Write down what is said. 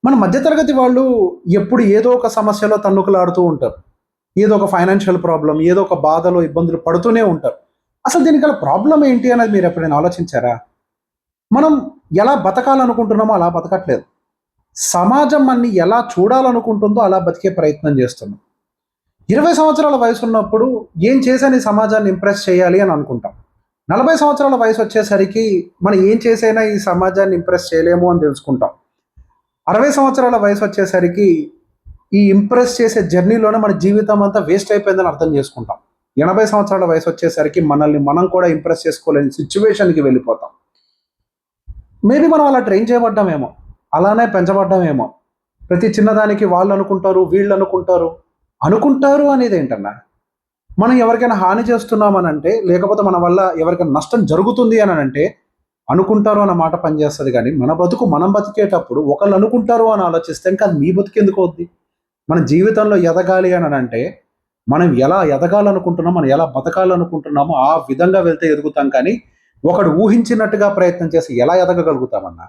మన మధ్యతరగతి వాళ్ళు ఎప్పుడు ఏదో ఒక సమస్యలో తన్నుకులాడుతూ ఉంటారు. ఏదో ఒక ఫైనాన్షియల్ ప్రాబ్లమ్, ఏదో ఒక బాధలో, ఇబ్బందులు పడుతూనే ఉంటారు. అసలు దీనికి గల ప్రాబ్లమ్ ఏంటి అనేది మీరెప్పుడైనా ఆలోచించారా? మనం ఎలా బతకాలనుకుంటున్నామో అలా బతకట్లేదు. సమాజం మనని ఎలా చూడాలనుకుంటుందో అలా బతికే ప్రయత్నం చేస్తున్నాం. 20 సంవత్సరాల వయసున్నప్పుడు ఏం చేశాను ఈ సమాజాన్ని ఇంప్రెస్ చేయాలి అని అనుకుంటాం. 40 సంవత్సరాల వయసొచ్చేసరికి మనం ఏం చేసైనా ఈ సమాజాన్ని ఇంప్రెస్ చేయలేము అని తెలుసుకుంటాం. 60 సంవత్సరాల వయసొచ్చేసరికి ఈ ఇంప్రెస్ చేసే జర్నీలోనే మన జీవితం అంతా వేస్ట్ అయిపోయిందని అర్థం చేసుకుంటాం. 80 సంవత్సరాల వయసొచ్చేసరికి మనల్ని మనం కూడా ఇంప్రెస్ చేసుకోలేని సిట్యుయేషన్‌కి వెళ్ళిపోతాం. మేబీ మనం అలా ట్రైన్ చేయబడ్డామేమో! అలానే పెంచబడ్డామేమో! ప్రతి చిన్నదానికి వాళ్ళనుకుంటారు, వీళ్ళనుకుంటారు. అనుకుంటారు అనేదేంటన్నా? మనం ఎవరికైనా హాని చేస్తున్నామనంటే, లేకపోతే మన వల్ల ఎవరికైనా నష్టం జరుగుతుంది అనంటే, అనుకుంటారు అన్న మాట పనిచేస్తది గానీ, మన బతుకు మనం బతికేటప్పుడు ఒకళ్ళు అనుకుంటారు అని ఆలోచిస్తే ఇంకా అది మీ బతుకెందుకు అవుద్ది? మన జీవితంలో ఎదగాలి అననంటే, మనం ఎలా ఎదగాలనుకుంటున్నామో, మనం ఎలా బతకాలనుకుంటున్నామో ఆ విధంగా వెళ్తే ఎదుగుతాం కానీ, ఒకడు ఊహించినట్టుగా ప్రయత్నం చేసి ఎలా ఎదగగలుగుతామన్నా?